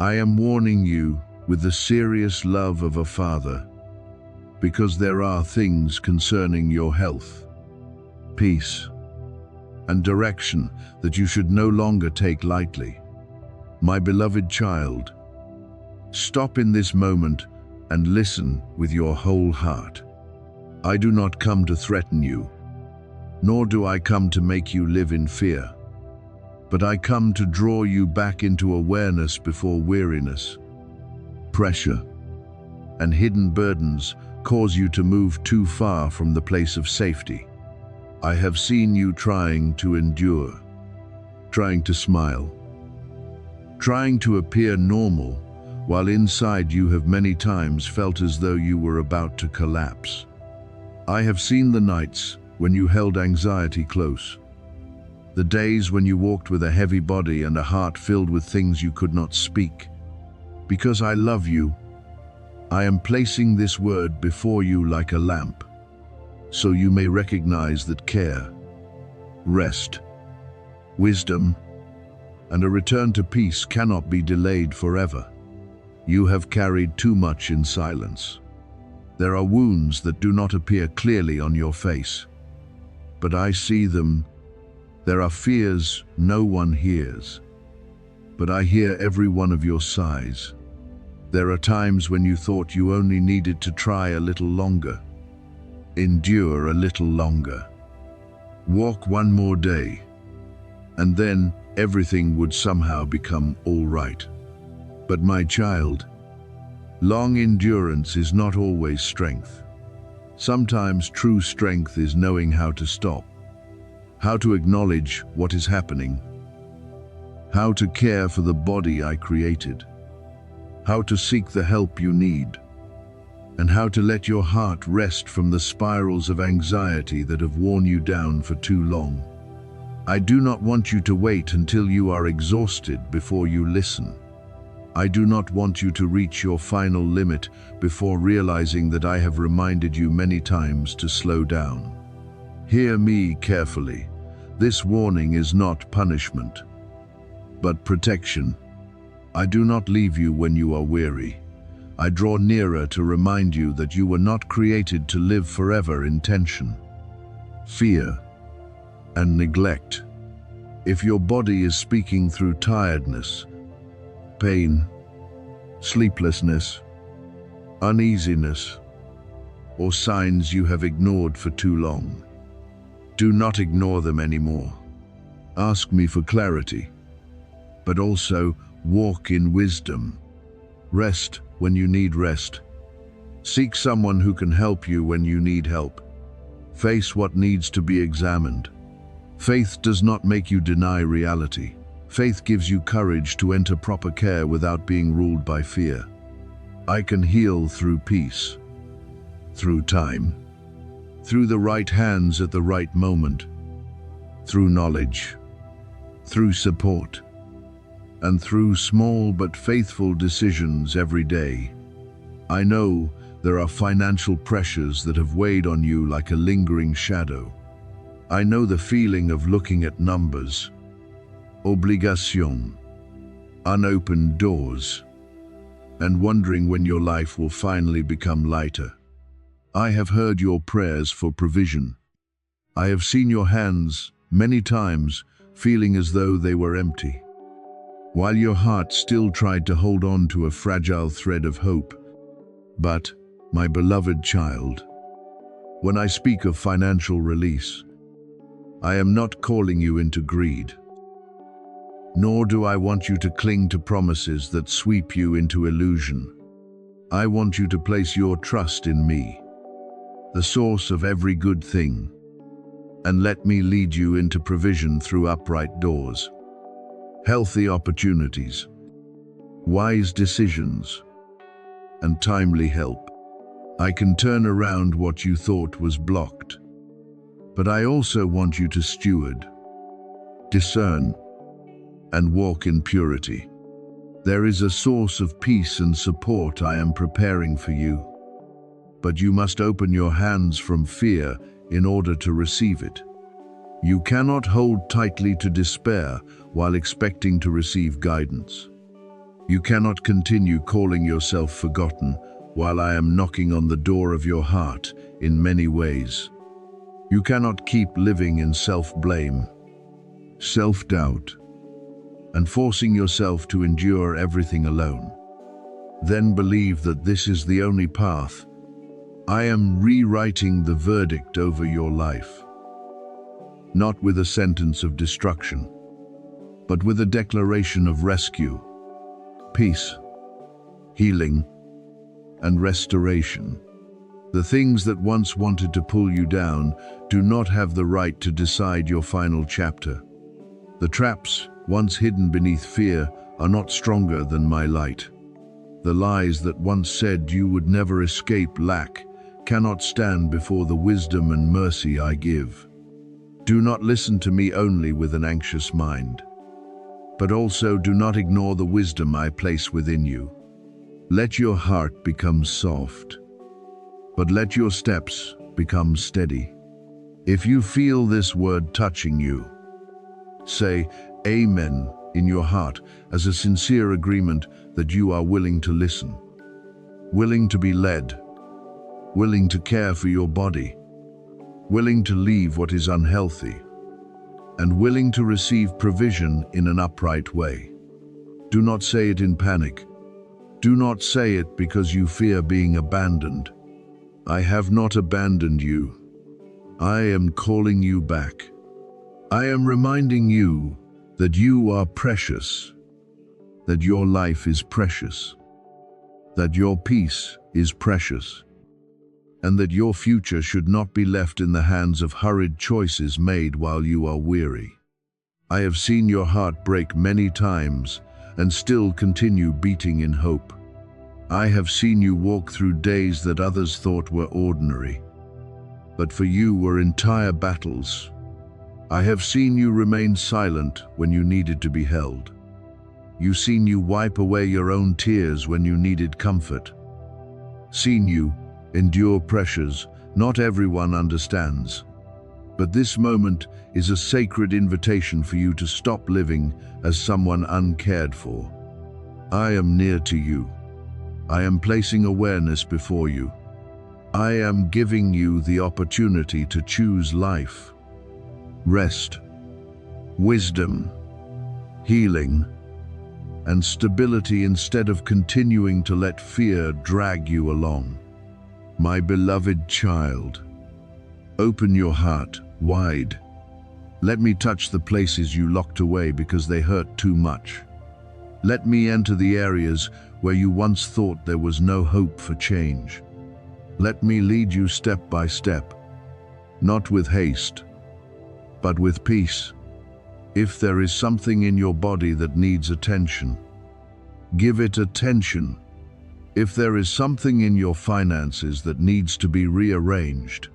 I am warning you with the serious love of a father, because there are things concerning your health, peace, and direction that you should no longer take lightly. My beloved child, stop in this moment and listen with your whole heart. I do not come to threaten you, nor do I come to make you live in fear, but I come to draw you back into awareness before weariness, pressure, and hidden burdens cause you to move too far from the place of safety. I have seen you trying to endure, trying to smile, trying to appear normal, while inside you have many times felt as though you were about to collapse. I have seen the nights when you held anxiety close, the days when you walked with a heavy body and a heart filled with things you could not speak. Because I love you, I am placing this word before you like a lamp, so you may recognize that care, rest, wisdom, and a return to peace cannot be delayed forever. You have carried too much in silence. There are wounds that do not appear clearly on your face, but I see them. There are fears no one hears, but I hear every one of your sighs. There are times when you thought you only needed to try a little longer, endure a little longer, walk one more day, and then everything would somehow become all right. But my child, long endurance is not always strength. Sometimes true strength is knowing how to stop, how to acknowledge what is happening, how to care for the body I created, how to seek the help you need, and how to let your heart rest from the spirals of anxiety that have worn you down for too long. I do not want you to wait until you are exhausted before you listen. I do not want you to reach your final limit before realizing that I have reminded you many times to slow down. Hear me carefully. This warning is not punishment, but protection. I do not leave you when you are weary. I draw nearer to remind you that you were not created to live forever in tension, fear, and neglect. If your body is speaking through tiredness, pain, sleeplessness, uneasiness, or signs you have ignored for too long, do not ignore them anymore. Ask me for clarity, but also walk in wisdom. Rest when you need rest. Seek someone who can help you when you need help. Face what needs to be examined. Faith does not make you deny reality. Faith gives you courage to enter proper care without being ruled by fear. I can heal through peace, through time, through the right hands at the right moment, through knowledge, through support, and through small but faithful decisions every day. I know there are financial pressures that have weighed on you like a lingering shadow. I know the feeling of looking at numbers, obligation, unopened doors, and wondering when your life will finally become lighter. I have heard your prayers for provision. I have seen your hands many times feeling as though they were empty, while your heart still tried to hold on to a fragile thread of hope. But, my beloved child, when I speak of financial release, I am not calling you into greed, nor do I want you to cling to promises that sweep you into illusion. I want you to place your trust in me, the source of every good thing, and let me lead you into provision through upright doors, healthy opportunities, wise decisions, and timely help. I can turn around what you thought was blocked, but I also want you to steward, discern, and walk in purity. There is a source of peace and support I am preparing for you, but you must open your hands from fear in order to receive it. You cannot hold tightly to despair while expecting to receive guidance. You cannot continue calling yourself forgotten while I am knocking on the door of your heart in many ways. You cannot keep living in self-blame, self-doubt, and forcing yourself to endure everything alone. Then believe that this is the only path. I am rewriting the verdict over your life, not with a sentence of destruction, but with a declaration of rescue, peace, healing, and restoration. The things that once wanted to pull you down do not have the right to decide your final chapter. The traps, once hidden beneath fear, are not stronger than my light. The lies that once said you would never escape lack cannot stand before the wisdom and mercy I give. Do not listen to me only with an anxious mind, but also do not ignore the wisdom I place within you. Let your heart become soft, but let your steps become steady. If you feel this word touching you, say Amen in your heart as a sincere agreement that you are willing to listen, willing to be led, willing to care for your body, willing to leave what is unhealthy, and willing to receive provision in an upright way. Do not say it in panic. Do not say it because you fear being abandoned. I have not abandoned you. I am calling you back. I am reminding you that you are precious, that your life is precious, that your peace is precious, and that your future should not be left in the hands of hurried choices made while you are weary. I have seen your heart break many times and still continue beating in hope. I have seen you walk through days that others thought were ordinary, but for you were entire battles. I have seen you remain silent when you needed to be held. You've seen you wipe away your own tears when you needed comfort. Seen you endure pressures not everyone understands. But this moment is a sacred invitation for you to stop living as someone uncared for. I am near to you. I am placing awareness before you. I am giving you the opportunity to choose life, rest, wisdom, healing, and stability instead of continuing to let fear drag you along. My beloved child, open your heart wide. Let me touch the places you locked away because they hurt too much. Let me enter the areas where you once thought there was no hope for change. Let me lead you step by step, not with haste, but with peace. If there is something in your body that needs attention, give it attention. If there is something in your finances that needs to be rearranged,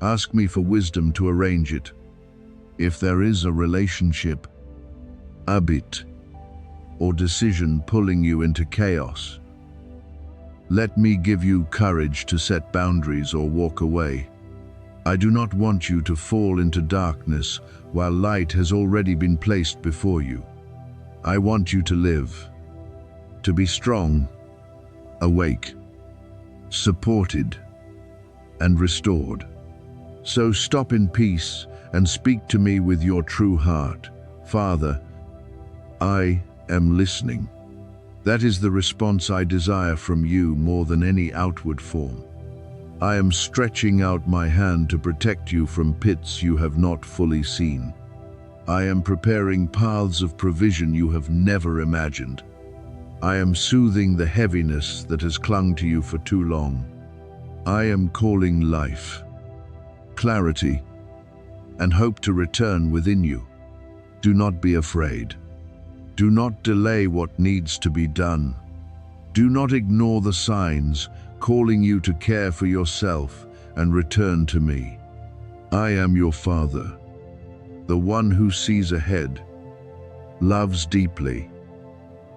ask me for wisdom to arrange it. If there is a relationship, habit, or decision pulling you into chaos, let me give you courage to set boundaries or walk away. I do not want you to fall into darkness while light has already been placed before you. I want you to live, to be strong, awake, supported, and restored. So stop in peace and speak to me with your true heart. Father, I am listening. That is the response I desire from you more than any outward form. I am stretching out my hand to protect you from pits you have not fully seen. I am preparing paths of provision you have never imagined. I am soothing the heaviness that has clung to you for too long. I am calling life, clarity, and hope to return within you. Do not be afraid. Do not delay what needs to be done. Do not ignore the signs calling you to care for yourself and return to me. I am your Father, the one who sees ahead, loves deeply,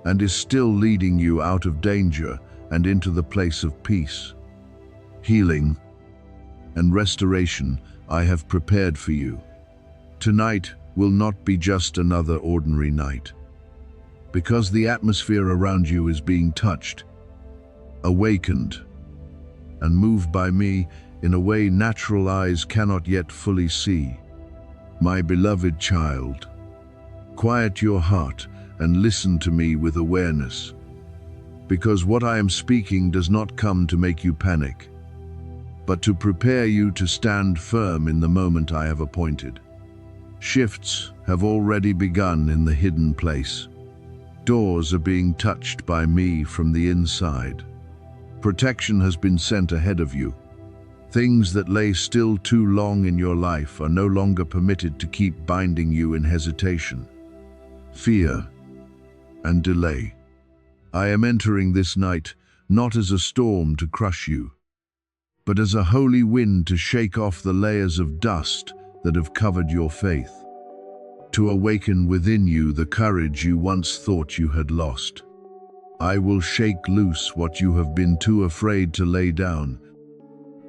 and is still leading you out of danger and into the place of peace, healing, and restoration I have prepared for you. Tonight will not be just another ordinary night. because the atmosphere around you is being touched, awakened, and moved by me in a way natural eyes cannot yet fully see. My beloved child, quiet your heart and listen to me with awareness, because what I am speaking does not come to make you panic, but to prepare you to stand firm in the moment I have appointed. Shifts have already begun in the hidden place. Doors are being touched by me from the inside. Protection has been sent ahead of you. Things that lay still too long in your life are no longer permitted to keep binding you in hesitation, fear, and delay. I am entering this night not as a storm to crush you, but as a holy wind to shake off the layers of dust that have covered your faith, to awaken within you the courage you once thought you had lost. I will shake loose what you have been too afraid to lay down,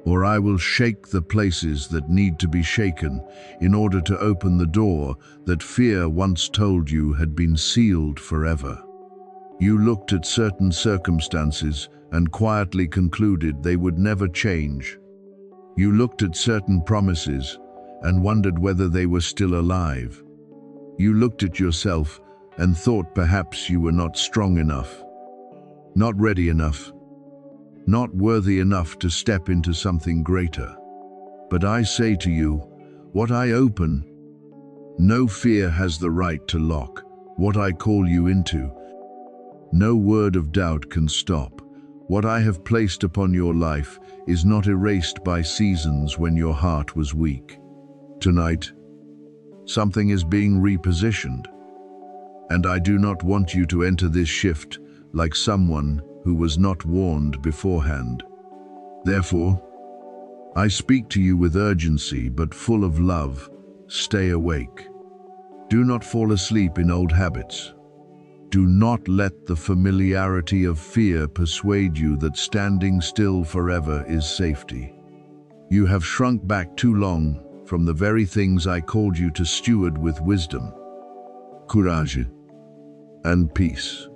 or I will shake the places that need to be shaken in order to open the door that fear once told you had been sealed forever. You looked at certain circumstances and quietly concluded they would never change. You looked at certain promises and wondered whether they were still alive. You looked at yourself and thought perhaps you were not strong enough, not ready enough, not worthy enough to step into something greater. But I say to you, what I open, no fear has the right to lock. What I call you into, no word of doubt can stop. What I have placed upon your life is not erased by seasons when your heart was weak. Tonight, something is being repositioned, and I do not want you to enter this shift like someone who was not warned beforehand. Therefore, I speak to you with urgency but full of love. Stay awake. Do not fall asleep in old habits. Do not let the familiarity of fear persuade you that standing still forever is safety. You have shrunk back too long from the very things I called you to steward with wisdom, courage, and peace.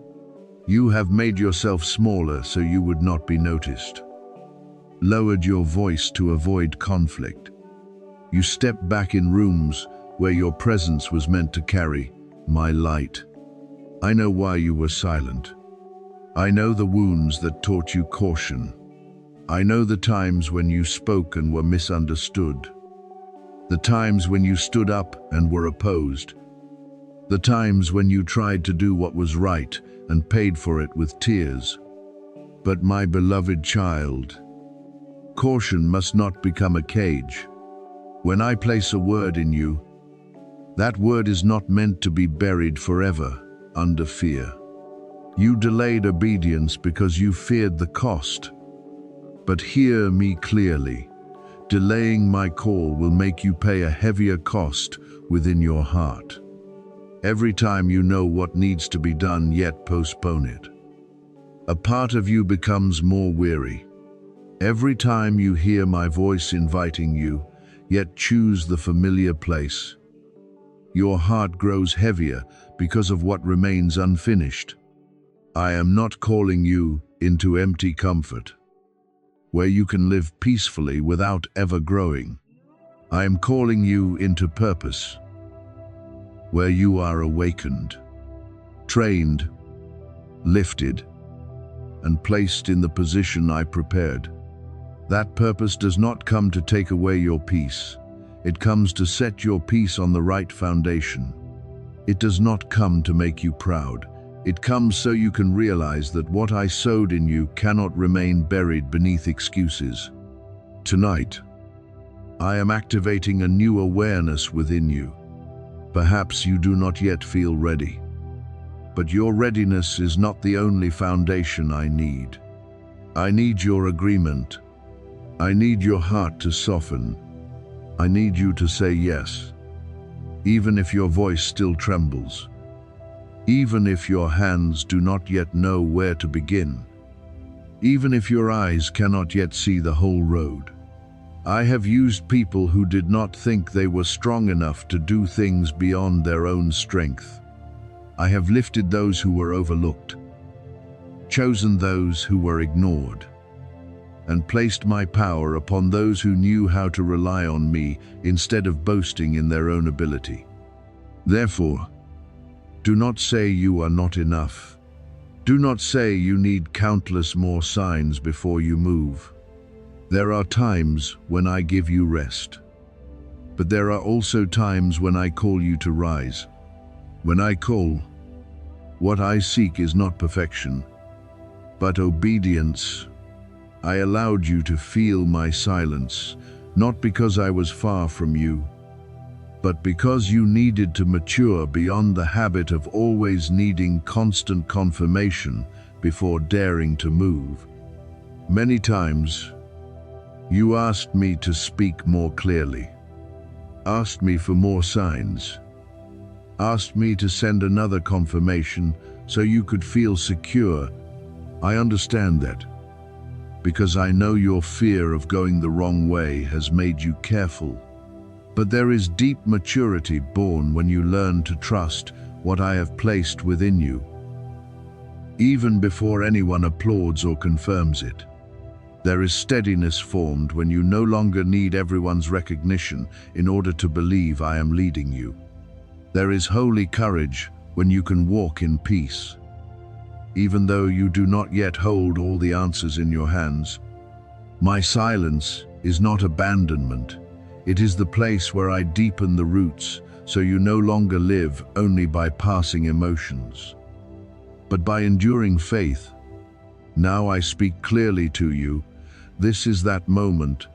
You have made yourself smaller so you would not be noticed, lowered your voice to avoid conflict. You stepped back in rooms where your presence was meant to carry my light. I know why you were silent. I know the wounds that taught you caution. I know the times when you spoke and were misunderstood. The times when you stood up and were opposed. The times when you tried to do what was right and paid for it with tears. But my beloved child, caution must not become a cage. When I place a word in you, that word is not meant to be buried forever under fear. You delayed obedience because you feared the cost. But hear me clearly. Delaying my call will make you pay a heavier cost within your heart. Every time you know what needs to be done yet postpone it, a part of you becomes more weary. Every time you hear my voice inviting you, yet choose the familiar place, your heart grows heavier because of what remains unfinished. I am not calling you into empty comfort, where you can live peacefully without ever growing. I am calling you into purpose, where you are awakened, trained, lifted, and placed in the position I prepared. That purpose does not come to take away your peace. It comes to set your peace on the right foundation. It does not come to make you proud. It comes so you can realize that what I sowed in you cannot remain buried beneath excuses. Tonight, I am activating a new awareness within you. Perhaps you do not yet feel ready, but your readiness is not the only foundation I need. I need your agreement. I need your heart to soften. I need you to say yes, even if your voice still trembles, even if your hands do not yet know where to begin, even if your eyes cannot yet see the whole road. I have used people who did not think they were strong enough to do things beyond their own strength. I have lifted those who were overlooked, chosen those who were ignored, and placed my power upon those who knew how to rely on me instead of boasting in their own ability. Therefore, do not say you are not enough. Do not say you need countless more signs before you move. There are times when I give you rest, but there are also times when I call you to rise. When I call, what I seek is not perfection, but obedience. I allowed you to feel my silence, not because I was far from you, but because you needed to mature beyond the habit of always needing constant confirmation before daring to move. Many times, you asked me to speak more clearly, asked me for more signs, asked me to send another confirmation so you could feel secure. I understand that, because I know your fear of going the wrong way has made you careful. But there is deep maturity born when you learn to trust what I have placed within you, even before anyone applauds or confirms it. There is steadiness formed when you no longer need everyone's recognition in order to believe I am leading you. There is holy courage when you can walk in peace, even though you do not yet hold all the answers in your hands. My silence is not abandonment. It is the place where I deepen the roots, so you no longer live only by passing emotions, but by enduring faith. Now I speak clearly to you. This is that moment.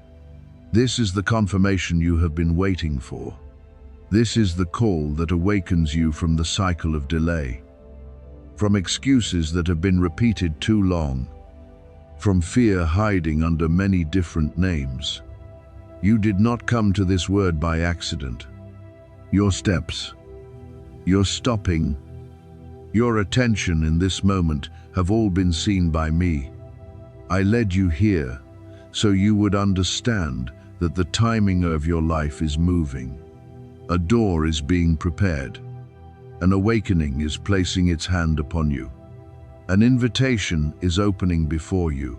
This is the confirmation you have been waiting for. This is the call that awakens you from the cycle of delay, from excuses that have been repeated too long, from fear hiding under many different names. You did not come to this word by accident. Your steps, your stopping, your attention in this moment have all been seen by me. I led you here so you would understand that the timing of your life is moving. A door is being prepared. An awakening is placing its hand upon you. An invitation is opening before you.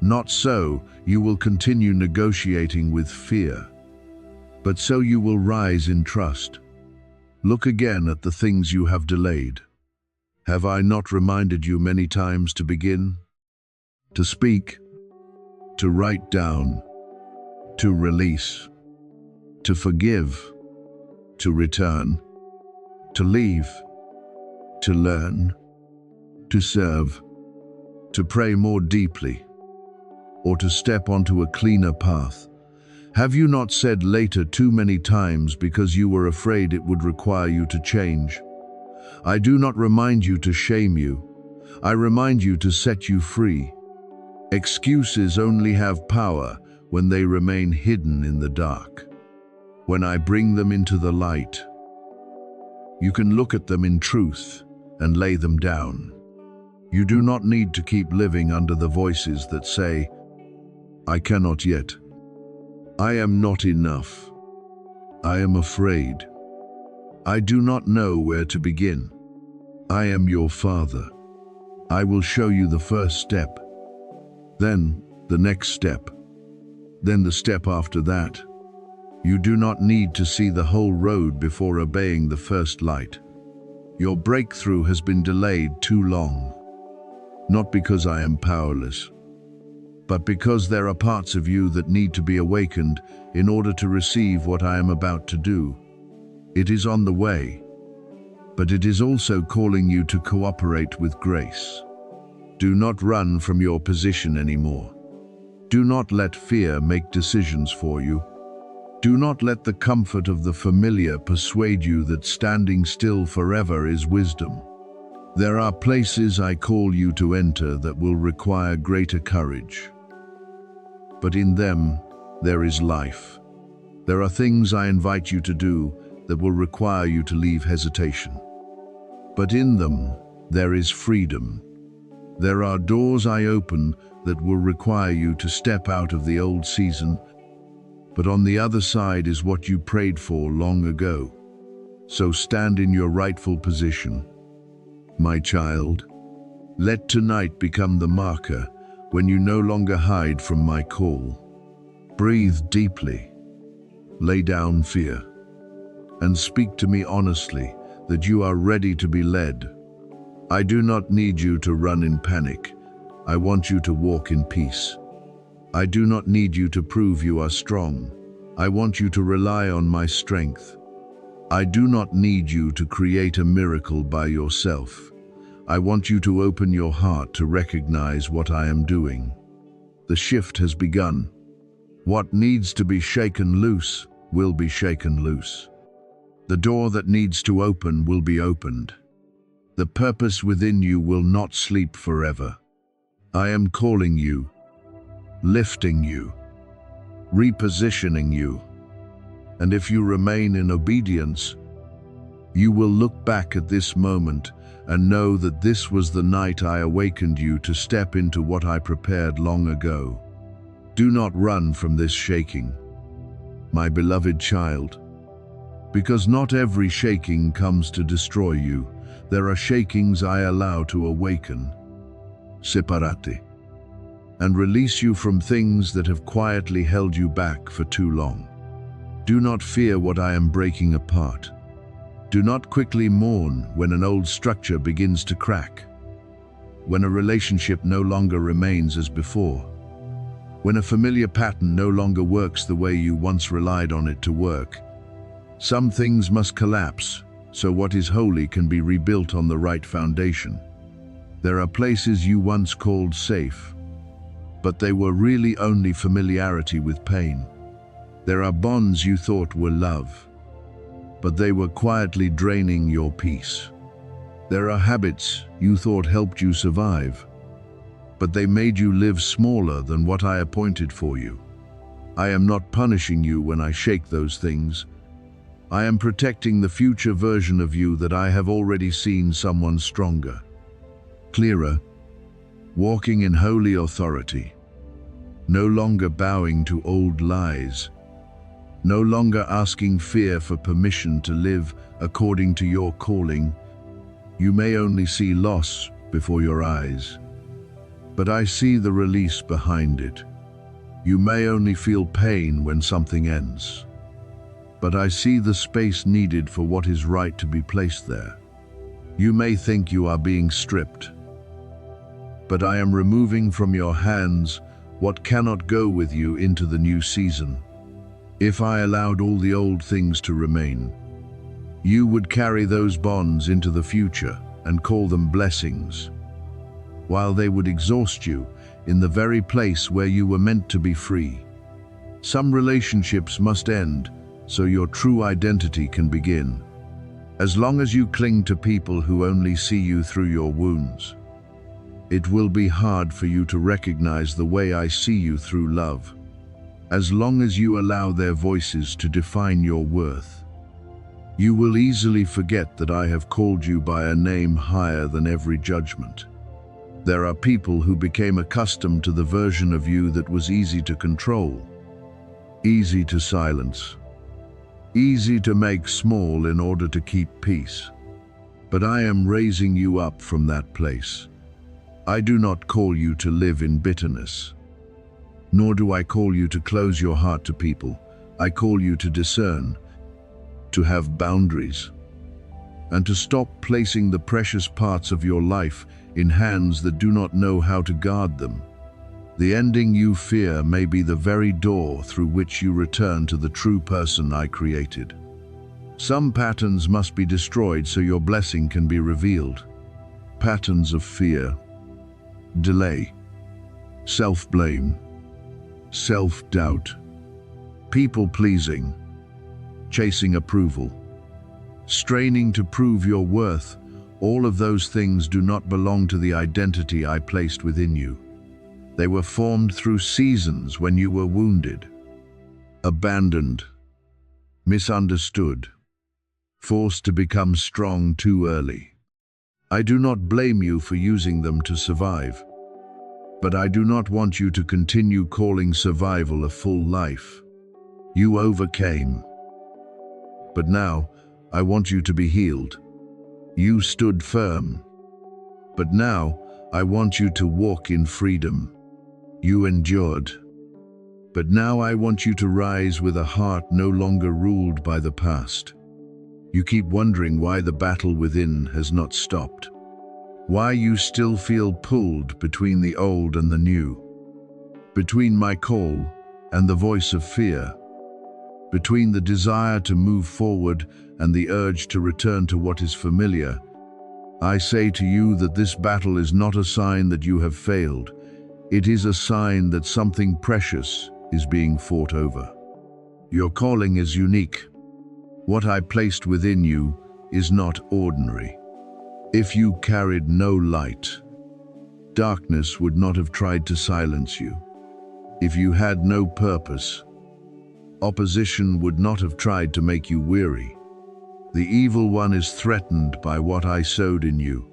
Not so you will continue negotiating with fear, but so you will rise in trust. Look again at the things you have delayed. Have I not reminded you many times to begin, to speak, to write down, to release, to forgive, to return, to leave, to learn, to serve, to pray more deeply, or to step onto a cleaner path? Have you not said later too many times because you were afraid it would require you to change? I do not remind you to shame you. I remind you to set you free. Excuses only have power when they remain hidden in the dark. When I bring them into the light, you can look at them in truth and lay them down. You do not need to keep living under the voices that say, I cannot yet. I am not enough. I am afraid. I do not know where to begin. I am your Father. I will show you the first step, then the next step, then the step after that. You do not need to see the whole road before obeying the first light. Your breakthrough has been delayed too long, not because I am powerless, but because there are parts of you that need to be awakened in order to receive what I am about to do. It is on the way, but it is also calling you to cooperate with grace. Do not run from your position anymore. Do not let fear make decisions for you. Do not let the comfort of the familiar persuade you that standing still forever is wisdom. There are places I call you to enter that will require greater courage, but in them there is life. There are things I invite you to do that will require you to leave hesitation, but in them there is freedom. There are doors I open that will require you to step out of the old season, but on the other side is what you prayed for long ago. So stand in your rightful position. My child, let tonight become the marker when you no longer hide from my call. Breathe deeply, lay down fear, and speak to me honestly that you are ready to be led. I do not need you to run in panic. I want you to walk in peace. I do not need you to prove you are strong. I want you to rely on my strength. I do not need you to create a miracle by yourself. I want you to open your heart to recognize what I am doing. The shift has begun. What needs to be shaken loose will be shaken loose. The door that needs to open will be opened. The purpose within you will not sleep forever. I am calling you, lifting you, repositioning you. And if you remain in obedience, you will look back at this moment and know that this was the night I awakened you to step into what I prepared long ago. Do not run from this shaking, my beloved child, because not every shaking comes to destroy you. There are shakings I allow to awaken, separate, and release you from things that have quietly held you back for too long. Do not fear what I am breaking apart. Do not quickly mourn when an old structure begins to crack, when a relationship no longer remains as before, when a familiar pattern no longer works the way you once relied on it to work. Some things must collapse so what is holy can be rebuilt on the right foundation. There are places you once called safe, but they were really only familiarity with pain. There are bonds you thought were love, but they were quietly draining your peace. There are habits you thought helped you survive, but they made you live smaller than what I appointed for you. I am not punishing you when I shake those things. I am protecting the future version of you that I have already seen someone stronger, clearer, walking in holy authority, no longer bowing to old lies, no longer asking fear for permission to live according to your calling. You may only see loss before your eyes, but I see the release behind it. You may only feel pain when something ends, but I see the space needed for what is right to be placed there. You may think you are being stripped, but I am removing from your hands what cannot go with you into the new season. If I allowed all the old things to remain, you would carry those bonds into the future and call them blessings, while they would exhaust you in the very place where you were meant to be free. Some relationships must end so your true identity can begin. As long as you cling to people who only see you through your wounds, it will be hard for you to recognize the way I see you through love. As long as you allow their voices to define your worth, you will easily forget that I have called you by a name higher than every judgment. There are people who became accustomed to the version of you that was easy to control, easy to silence, easy to make small in order to keep peace. But I am raising you up from that place. I do not call you to live in bitterness, nor do I call you to close your heart to people. I call you to discern, to have boundaries, and to stop placing the precious parts of your life in hands that do not know how to guard them. The ending you fear may be the very door through which you return to the true person I created. Some patterns must be destroyed so your blessing can be revealed. Patterns of fear, delay, self-blame, self-doubt, people-pleasing, chasing approval, straining to prove your worth. All of those things do not belong to the identity I placed within you. They were formed through seasons when you were wounded, abandoned, misunderstood, forced to become strong too early. I do not blame you for using them to survive, but I do not want you to continue calling survival a full life. You overcame. But now, I want you to be healed. You stood firm. But now, I want you to walk in freedom. You endured. But now I want you to rise with a heart no longer ruled by the past. You keep wondering why the battle within has not stopped. Why you still feel pulled between the old and the new. Between my call and the voice of fear. Between the desire to move forward and the urge to return to what is familiar. I say to you that this battle is not a sign that you have failed. It is a sign that something precious is being fought over. Your calling is unique. What I placed within you is not ordinary. If you carried no light, darkness would not have tried to silence you. If you had no purpose, opposition would not have tried to make you weary. The evil one is threatened by what I sowed in you,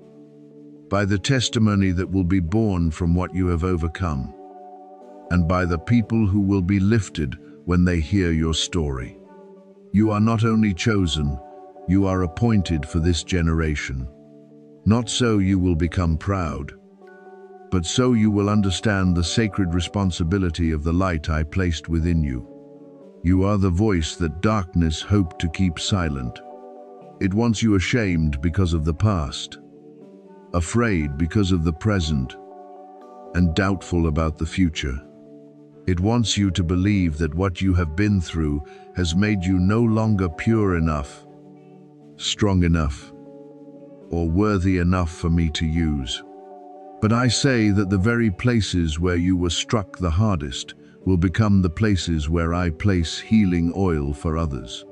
by the testimony that will be born from what you have overcome, and by the people who will be lifted when they hear your story. You are not only chosen, you are appointed for this generation. Not so you will become proud, but so you will understand the sacred responsibility of the light I placed within you. You are the voice that darkness hoped to keep silent. It wants you ashamed because of the past, afraid because of the present, and doubtful about the future. It wants you to believe that what you have been through has made you no longer pure enough, strong enough, or worthy enough for me to use. But I say that the very places where you were struck the hardest will become the places where I place healing oil for others.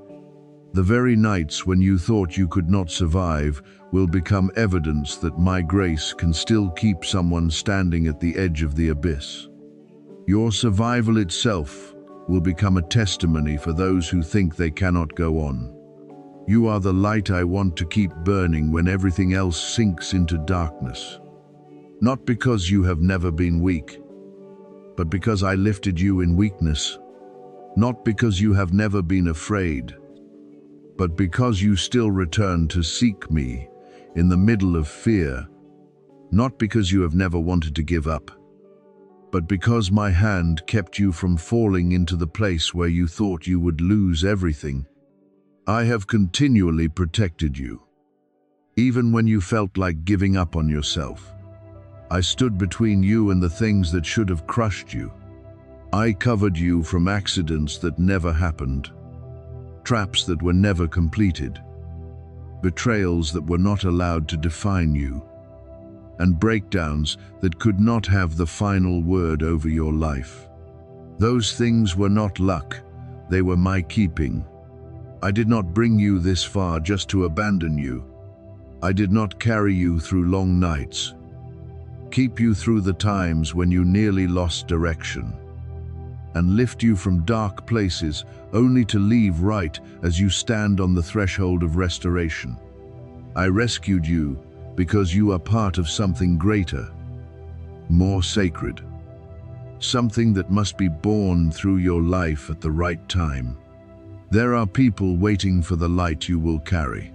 The very nights when you thought you could not survive will become evidence that my grace can still keep someone standing at the edge of the abyss. Your survival itself will become a testimony for those who think they cannot go on. You are the light I want to keep burning when everything else sinks into darkness. Not because you have never been weak, but because I lifted you in weakness. Not because you have never been afraid, but because you still return to seek me in the middle of fear. Not because you have never wanted to give up, but because my hand kept you from falling into the place where you thought you would lose everything. I have continually protected you. Even when you felt like giving up on yourself, I stood between you and the things that should have crushed you. I covered you from accidents that never happened, traps that were never completed, betrayals that were not allowed to define you, and breakdowns that could not have the final word over your life. Those things were not luck, they were my keeping. I did not bring you this far just to abandon you. I did not carry you through long nights, keep you through the times when you nearly lost direction, and lift you from dark places only to leave right as you stand on the threshold of restoration. I rescued you because you are part of something greater, more sacred, something that must be born through your life at the right time. There are people waiting for the light you will carry.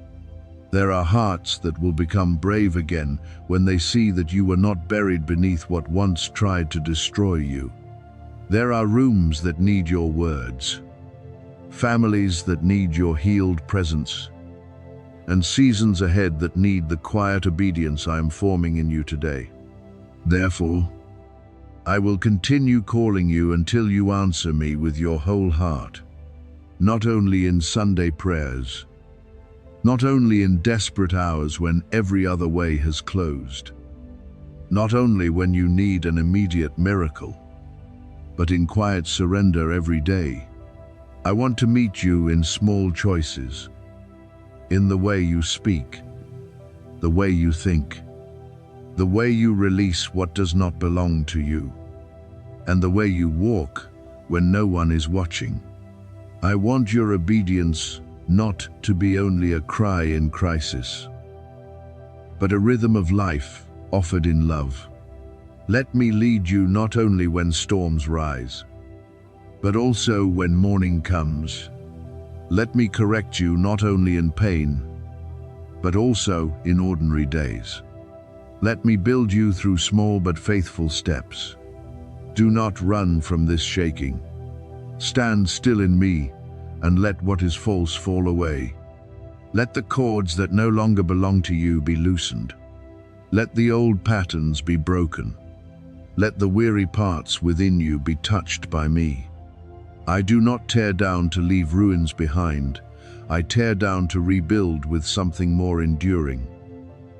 There are hearts that will become brave again when they see that you were not buried beneath what once tried to destroy you. There are rooms that need your words, families that need your healed presence, and seasons ahead that need the quiet obedience I am forming in you today. Therefore, I will continue calling you until you answer me with your whole heart, not only in Sunday prayers, not only in desperate hours when every other way has closed, not only when you need an immediate miracle, but in quiet surrender every day. I want to meet you in small choices, in the way you speak, the way you think, the way you release what does not belong to you, and the way you walk when no one is watching. I want your obedience not to be only a cry in crisis, but a rhythm of life offered in love. Let me lead you not only when storms rise, but also when morning comes. Let me correct you not only in pain, but also in ordinary days. Let me build you through small but faithful steps. Do not run from this shaking. Stand still in me and let what is false fall away. Let the cords that no longer belong to you be loosened. Let the old patterns be broken. Let the weary parts within you be touched by me. I do not tear down to leave ruins behind. I tear down to rebuild with something more enduring.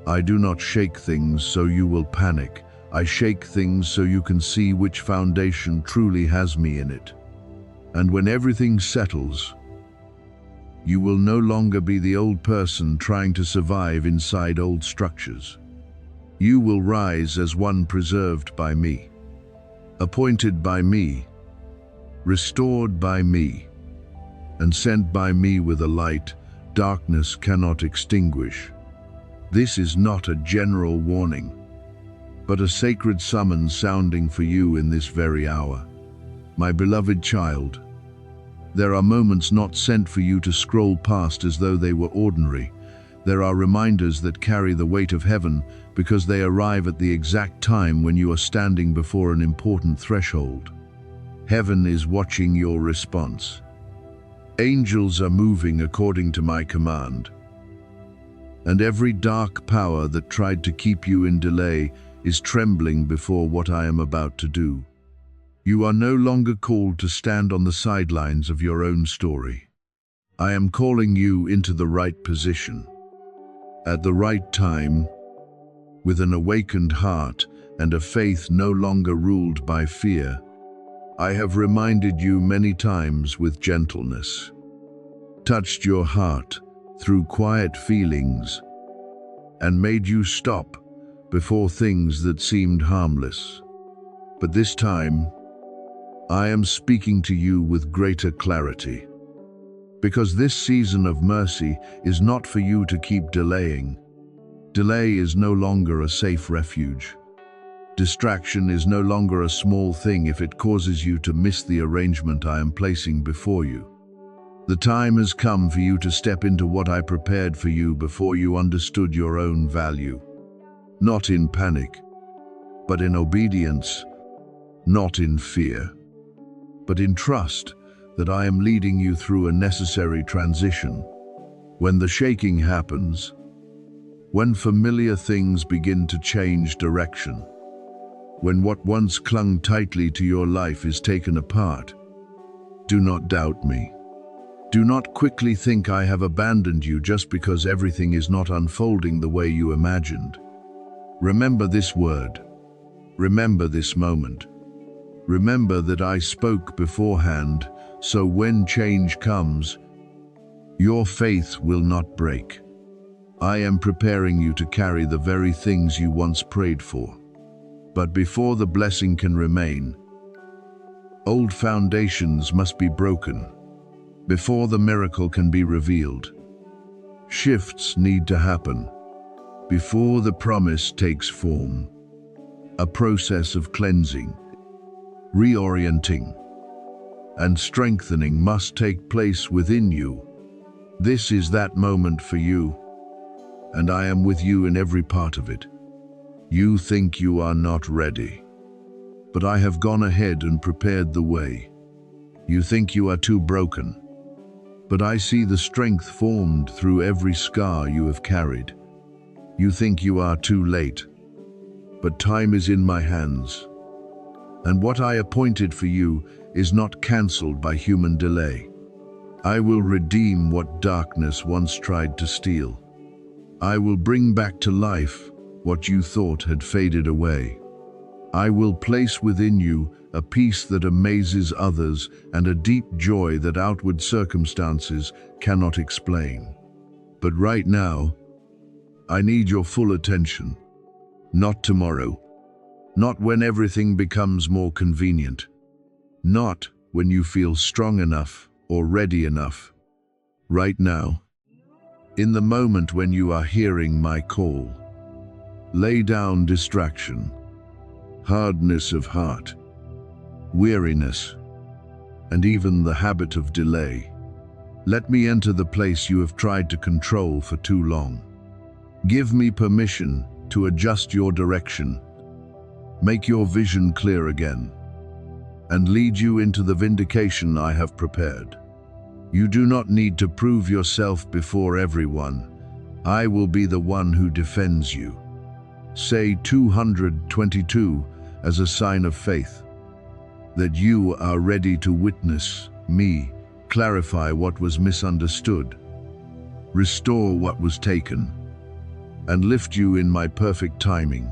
I do not shake things so you will panic. I shake things so you can see which foundation truly has me in it. And when everything settles, you will no longer be the old person trying to survive inside old structures. You will rise as one preserved by me, appointed by me, restored by me, and sent by me with a light darkness cannot extinguish. This is not a general warning, but a sacred summons sounding for you in this very hour. My beloved child, there are moments not sent for you to scroll past as though they were ordinary. There are reminders that carry the weight of heaven because they arrive at the exact time when you are standing before an important threshold. Heaven is watching your response. Angels are moving according to my command. And every dark power that tried to keep you in delay is trembling before what I am about to do. You are no longer called to stand on the sidelines of your own story. I am calling you into the right position, at the right time, with an awakened heart and a faith no longer ruled by fear. I have reminded you many times with gentleness, touched your heart through quiet feelings, and made you stop before things that seemed harmless. But this time, I am speaking to you with greater clarity, because this season of mercy is not for you to keep delaying. Delay is no longer a safe refuge. Distraction is no longer a small thing if it causes you to miss the arrangement I am placing before you. The time has come for you to step into what I prepared for you before you understood your own value. Not in panic, but in obedience. Not in fear, but in trust that I am leading you through a necessary transition. When the shaking happens, when familiar things begin to change direction, when what once clung tightly to your life is taken apart, do not doubt me. Do not quickly think I have abandoned you just because everything is not unfolding the way you imagined. Remember this word. Remember this moment. Remember that I spoke beforehand, so when change comes, your faith will not break. I am preparing you to carry the very things you once prayed for. But before the blessing can remain, old foundations must be broken. Before the miracle can be revealed, shifts need to happen. Before the promise takes form, a process of cleansing, reorienting, and strengthening must take place within you. This is that moment for you, and I am with you in every part of it. You think you are not ready, but I have gone ahead and prepared the way. You think you are too broken, but I see the strength formed through every scar you have carried. You think you are too late, but time is in my hands. And what I appointed for you is not cancelled by human delay. I will redeem what darkness once tried to steal. I will bring back to life what you thought had faded away. I will place within you a peace that amazes others and a deep joy that outward circumstances cannot explain. But right now, I need your full attention. Not tomorrow. Not when everything becomes more convenient. Not when you feel strong enough or ready enough. Right now, in the moment when you are hearing my call, lay down distraction, hardness of heart, weariness, and even the habit of delay. Let me enter the place you have tried to control for too long. Give me permission to adjust your direction, make your vision clear again, and lead you into the vindication I have prepared. You do not need to prove yourself before everyone. I will be the one who defends you. Say 222 as a sign of faith, that you are ready to witness me clarify what was misunderstood, restore what was taken, and lift you in my perfect timing.